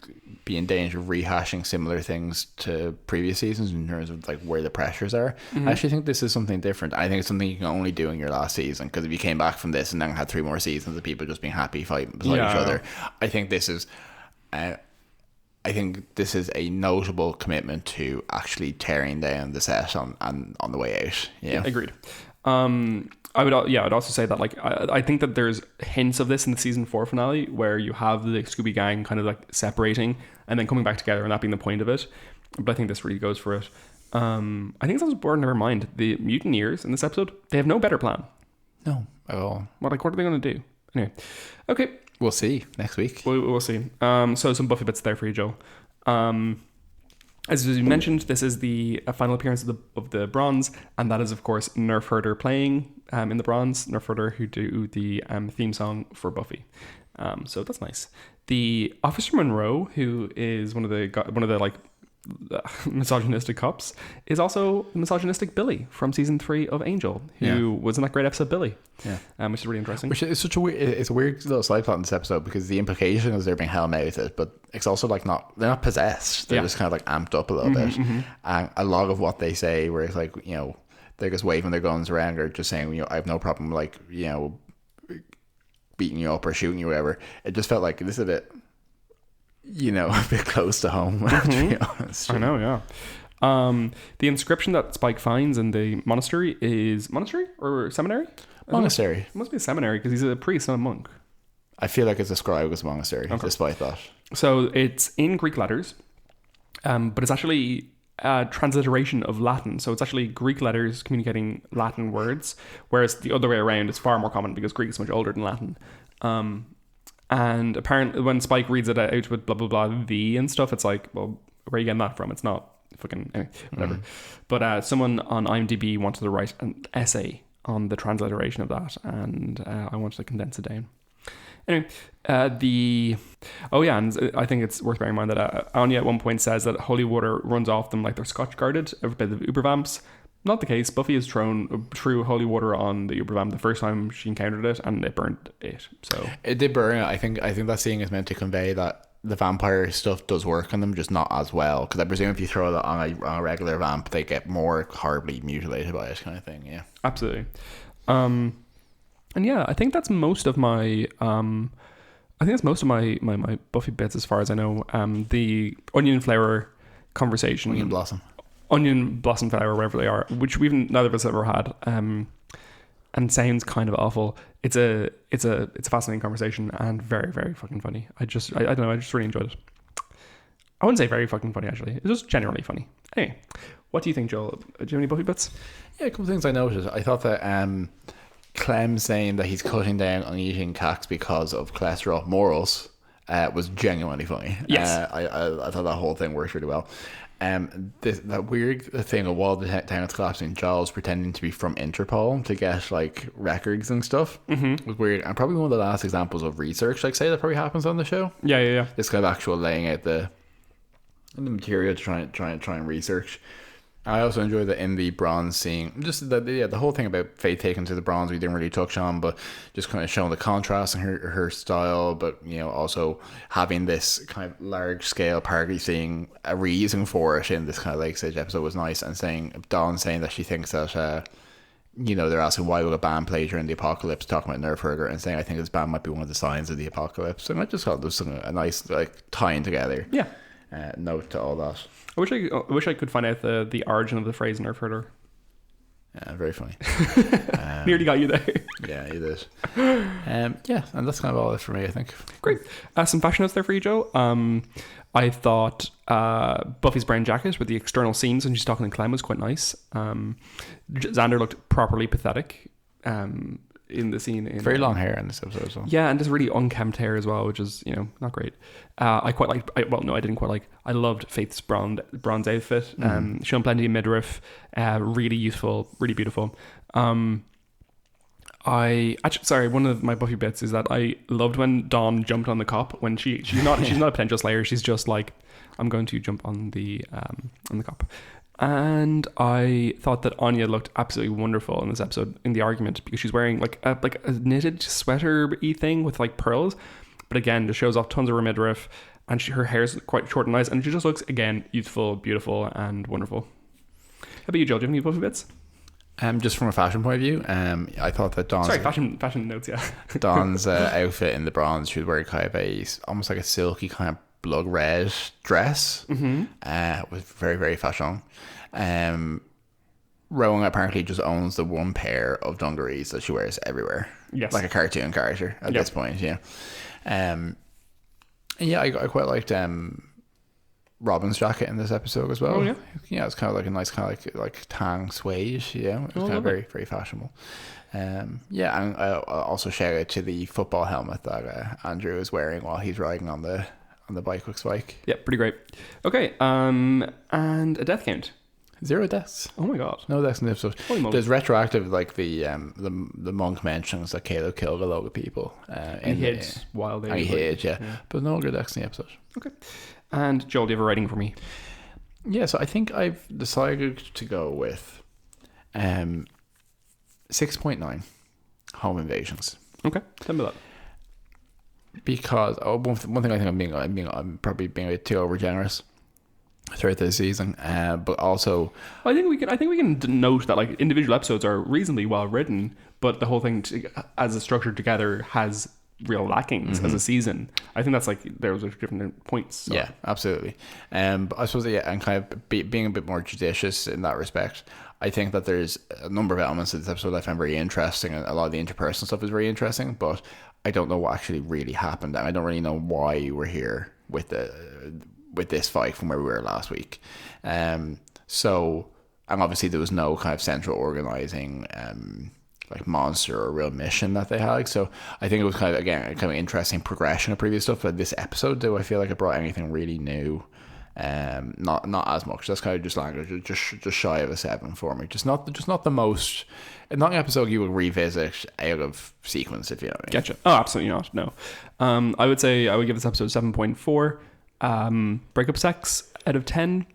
be in danger of rehashing similar things to previous seasons in terms of, like, where the pressures are. I actually think this is something different. I think it's something you can only do in your last season, because if you came back from this and then had 3 more seasons of people just being happy fighting beside each other, I think this is a notable commitment to actually tearing down the set on the way out. Yeah, agreed. I'd also say that, like, I think that there's hints of this in the season 4 finale where you have the Scooby Gang kind of, like, separating and then coming back together, and that being the point of it. But I think this really goes for it. I think it's also important to never mind the mutineers in this episode. They have no better plan. No, at all. What are they going to do? Anyway, okay. We'll see next week. We'll see. So some Buffy bits there for you, Joel. As you mentioned, this is the final appearance of the Bronze, and that is, of course, Nerf Herder playing in the Bronze. Nerf Herder, who do the theme song for Buffy. So that's nice. The Officer Monroe, who is one of the like misogynistic cops, is also the misogynistic Billy from season 3 of Angel, who was in that great episode Billy. Yeah, which is really interesting. Which is such a weird little side plot in this episode, because the implication is they're being hell-mouthed, but it's also like they're not possessed. They're just kind of like amped up a little bit. And a lot of what they say, where it's like, you know, they're just waving their guns around or just saying, you know, I have no problem, like, you know, beating you up or shooting you or whatever. It just felt like this is a bit, you know, a bit close to home, to be honest. I know, yeah. The inscription that Spike finds in the monastery is monastery or seminary? Monastery. It must be a seminary because he's a priest, not a monk. I feel like it's described as monastery, despite that. So it's in Greek letters, but it's actually a transliteration of Latin. So it's actually Greek letters communicating Latin words, whereas the other way around is far more common because Greek is much older than Latin. And apparently when Spike reads it out with blah, blah, blah, the and stuff, it's like, well, where are you getting that from? It's not fucking, anyway, whatever. But someone on IMDb wanted to write an essay on the transliteration of that, and I wanted to condense it down. Anyway, and I think it's worth bearing in mind that Anya at one point says that holy water runs off them like they're scotch guarded by the Ubervamps. Not the case. Buffy has thrown true holy water on the Ubervamp the first time she encountered it, and it burnt it. So it did burn it. I think that scene is meant to convey that the vampire stuff does work on them, just not as well. Because I presume if you throw that on a regular vamp, they get more horribly mutilated by it, kind of thing. Yeah, absolutely. And yeah, I think that's most of my my Buffy bits as far as I know. The onion flower conversation, onion blossom flower, wherever they are, which neither of us ever had, and sounds kind of awful. It's a fascinating conversation and very, very fucking funny. I don't know, I just really enjoyed it. I wouldn't say very fucking funny, actually. It's just generally funny. Anyway, what do you think, Joel? Do you have any Buffy bits? Yeah, a couple of things I noticed. I thought that Clem saying that he's cutting down on eating cacks because of cholesterol morals was genuinely funny. Yes. I thought that whole thing worked really well. That weird thing of while the town is collapsing, Giles pretending to be from Interpol to get like records and stuff was weird, and probably one of the last examples of research, like, say, that probably happens on the show. Yeah. This kind of actual laying out the material to try and research. I also enjoyed that in the bronze scene, just the whole thing about Faith taken to the bronze we didn't really touch on, but just kind of showing the contrast in her style, but, you know, also having this kind of large scale party thing, a reason for it in this kind of late stage episode was nice, and Dawn saying that she thinks that you know, they're asking why will a band play during the apocalypse, talking about Nerf Herder, and saying I think this band might be one of the signs of the apocalypse, and I just thought there was a nice like tying together note to all that. I wish I could find out the origin of the phrase Nerf Herder. Yeah, very funny. Nearly got you there. Yeah, you did. Yeah, and that's kind of all it for me, I think. Great. Some fashion notes there for you, Joe. I thought Buffy's brown jacket with the external seams when she's talking to Clem was quite nice. Xander looked properly pathetic in the scene. Very long hair in this episode as well. Yeah, and just really unkempt hair as well, which is, you know, not great. I quite liked, I didn't quite like, I loved Faith's bronze outfit. Showing plenty of midriff, really useful, really beautiful. One of my Buffy bits is that I loved when Dawn jumped on the cop when she's not a potential slayer, she's just like, I'm going to jump on the cop. And I thought that Anya looked absolutely wonderful in this episode in the argument, because she's wearing like a knitted sweater-y thing with like pearls, but again just shows off tons of her midriff, and her hair's quite short and nice, and she just looks, again, youthful, beautiful, and wonderful. How about you, Joel? Do you have any Buffy bits? Just from a fashion point of view, I thought that Dawn's... fashion notes, yeah. Dawn's outfit in the bronze, she was wearing kind of almost like a silky kind of blood red dress. Was very, very fashion. Rowan apparently just owns the one pair of dungarees that she wears everywhere. Yes. Like a cartoon character at this point, yeah. I quite liked Robin's jacket in this episode as well. Oh, yeah? Yeah, it's kind of like a nice kind of like tang suede, yeah. It was kind of very, very fashionable. And I also shout out to the football helmet that Andrew is wearing while he's riding on the on the bike with Spike. Yeah, pretty great. Okay, and a death count. 0 deaths. Oh my god. No deaths in the episode. Holy moly. There's retroactive, like the monk mentions that Caleb killed a lot of people. And he hid while they... And he hid, yeah. But no good deaths in the episode. Okay. And Joel, do you have a rating for me? Yeah, so I think I've decided to go with 6.9 home invasions. Okay, tell me that. Because one thing I think I'm probably being a bit too overgenerous throughout this season, but also I think we can note that like individual episodes are reasonably well written, but the whole thing as a structure together has real lackings as a season. I think that's like there was different points. So. Yeah, absolutely. But I suppose and kind of being a bit more judicious in that respect. I think that there's a number of elements of this episode I find very interesting, and a lot of the interpersonal stuff is very interesting, but I don't know what actually really happened, and I don't really know why we're here with this fight from where we were last week. So, and obviously there was no kind of central organizing like monster or real mission that they had. So I think it was kind of, again, a kind of interesting progression of previous stuff. But this episode, do I feel like it brought anything really new? Not as much. That's kind of just language, just shy of a 7 for me. Just not the most. Not an episode you would revisit out of sequence, if you know what I mean. Gotcha. Oh, absolutely not. No. I would say I would give this episode 7.4. Breakup sex out of 10.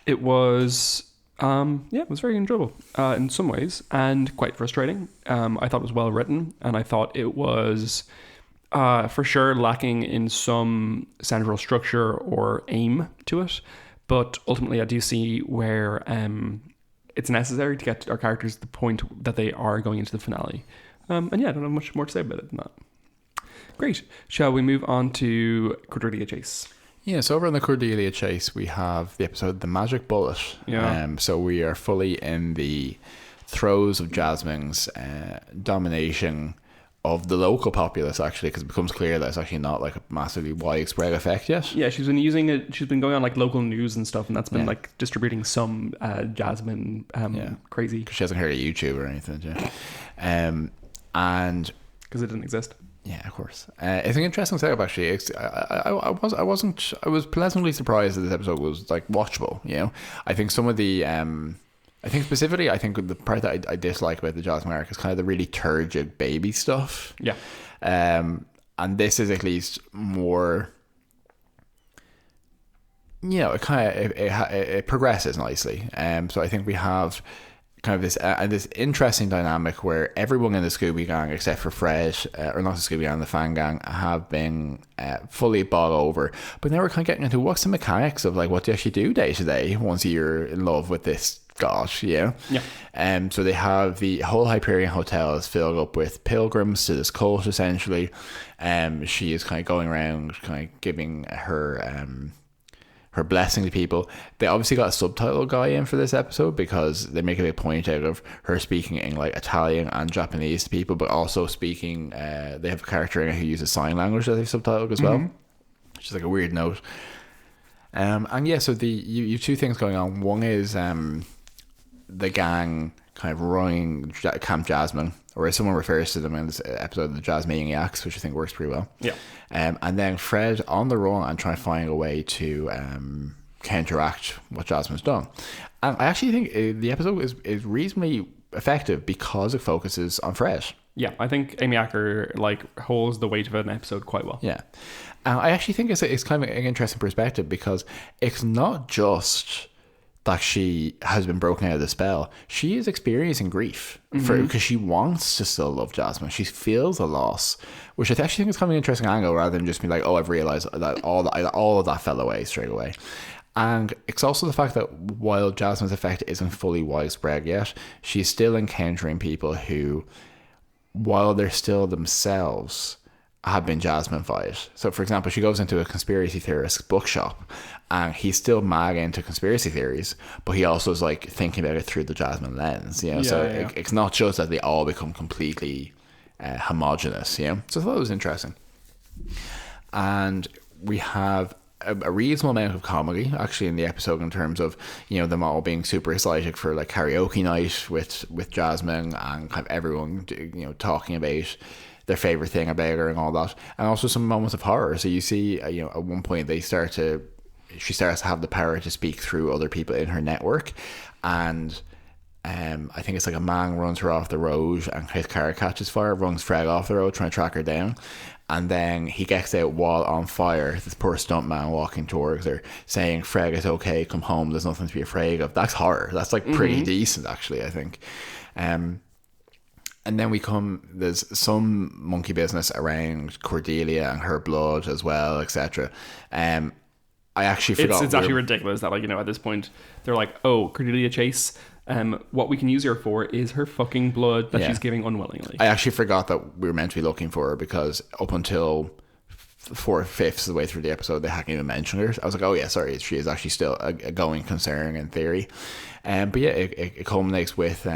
It was it was very enjoyable in some ways and quite frustrating. I thought it was well written, and I thought it was for sure lacking in some central structure or aim to it, but ultimately I do see where it's necessary to get our characters to the point that they are going into the finale. And yeah, I don't have much more to say about it than that. Great. Shall we move on to Cordelia Chase? Yeah, so over on the Cordelia Chase, we have the episode The Magic Bullet. Yeah. So we are fully in the throes of Jasmine's domination of the local populace, actually, because it becomes clear that it's actually not like a massively widespread effect yet. Yeah, she's been using it. She's been going on like local news and stuff, and that's been like distributing some Jasmine crazy. Because she hasn't heard of YouTube or anything, and because it didn't exist. Yeah, of course. It's an interesting setup, actually. I was pleasantly surprised that this episode was like watchable. You know, I think some of the I think specifically, the part that I dislike about the Jasmine arc is kind of the really turgid baby stuff. Yeah. And this is at least more, you know, it progresses nicely. So I think we have kind of this interesting dynamic where everyone in the Scooby Gang except for Fred, or not the Scooby Gang, the Fan Gang, have been fully bought over. But now we're kind of getting into what's the mechanics of like what do you actually do day to day once you're in love with this gosh, yeah. So they have the whole Hyperion Hotel is filled up with pilgrims to this cult essentially. She is kind of going around kind of giving her blessing to people. They obviously got a subtitle guy in for this episode because they make a big point out of her speaking in like Italian and Japanese to people, but also speaking they have a character in it who uses sign language that they've subtitled as well, which is like a weird note. And yeah, so you have two things going on. One is the gang kind of running Camp Jasmine, or as someone refers to them in this episode, the Jasmaniacs, which I think works pretty well. Yeah. And then Fred on the run and trying to find a way to counteract what Jasmine's done. And I actually think the episode is reasonably effective because it focuses on Fred. Yeah, I think Amy Acker like holds the weight of an episode quite well. Yeah. And I actually think it's kind of an interesting perspective because it's not just that she has been broken out of the spell. She is experiencing grief because she wants to still love Jasmine. She feels a loss, which I actually think is kind of an interesting angle rather than just be like, oh, I've realized that all of that fell away straight away. And it's also the fact that while Jasmine's effect isn't fully widespread yet, she's still encountering people who, while they're still themselves, have been Jasmine-fied. So, for example, she goes into a conspiracy theorist bookshop and he's still mad into conspiracy theories, but he also is like thinking about it through the Jasmine lens, you know. It's not just that they all become completely homogenous, you know. So I thought it was interesting. And we have a reasonable amount of comedy actually in the episode in terms of, you know, them all being super excited for like karaoke night with Jasmine and kind of everyone, you know, talking about their favorite thing about her and all that, and also some moments of horror. So you see, at one point she starts to have the power to speak through other people in her network, and I think it's like a man runs her off the road and his car catches fire, runs Freg off the road trying to track her down, and then he gets out while on fire. This poor stuntman walking towards her saying, Freg, it's okay, come home, there's nothing to be afraid of. That's horror. That's like pretty decent, actually, I think. And then there's some monkey business around Cordelia and her blood as well, etc. I actually forgot. It's actually ridiculous that, like, at this point they're like, oh, Cordelia Chase, what we can use her for is her fucking blood that she's giving unwillingly. I actually forgot that we were meant to be looking for her, because up until 4/5 of the way through the episode they hadn't even mentioned her. I was like, oh yeah, sorry, she is actually still a going concern in theory. But yeah, it culminates with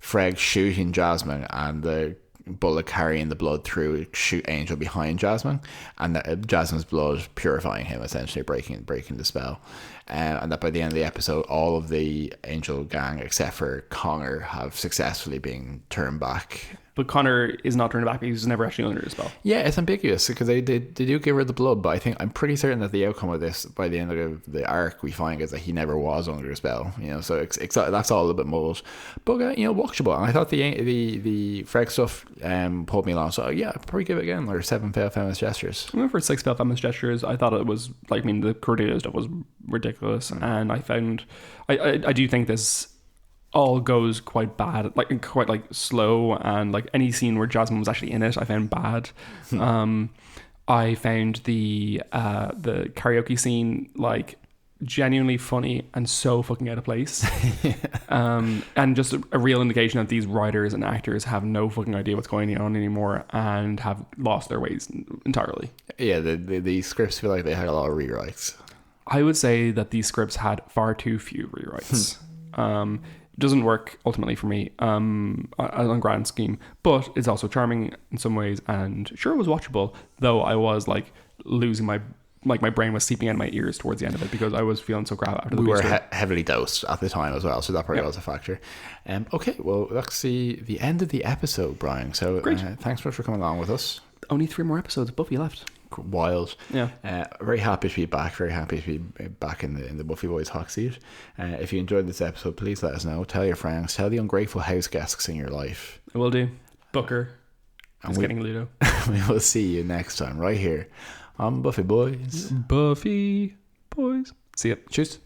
Freg shooting Jasmine and the bullet carrying the blood through shoot Angel behind Jasmine, and Jasmine's blood purifying him, essentially breaking the spell. And that by the end of the episode, all of the Angel gang except for Connor have successfully been turned back. But Connor is not turned back because he's never actually under a spell. Yeah, it's ambiguous because they do give her the blood, but I'm pretty certain that the outcome of this, by the end of the arc, we find is that he never was under a spell. So that's all a little bit muddled, but watchable. And I thought the Freg stuff pulled me along. So yeah, I'd probably give it again, or 7 failed feminist gestures. I went for 6 failed feminist gestures. I thought it was the Cordelia stuff was ridiculous, and I found I do think this all goes quite bad, quite slow, and any scene where Jasmine was actually in it I found bad. I found the karaoke scene genuinely funny and so fucking out of place. And just a real indication that these writers and actors have no fucking idea what's going on anymore and have lost their ways entirely. Yeah, the scripts feel like they had a lot of rewrites. I would say that these scripts had far too few rewrites. Doesn't work ultimately for me on grand scheme, but it's also charming in some ways, and sure, it was watchable, though I was losing my brain was seeping out of my ears towards the end of it because I was feeling so crap after the we were heavily dosed at the time as well, so that probably was a factor. Okay, well, that's the end of the episode, Brian, so thanks so much for coming along with us. Only 3 more episodes of Buffy left. Wild. Yeah. Very happy to be back. Very happy to be back in the Buffy Boys hot seat. If you enjoyed this episode, please let us know. Tell your friends. Tell the ungrateful house guests in your life. I will do. Booker. Just getting Ludo. We will see you next time right here on Buffy Boys. Buffy Boys. See ya. Cheers.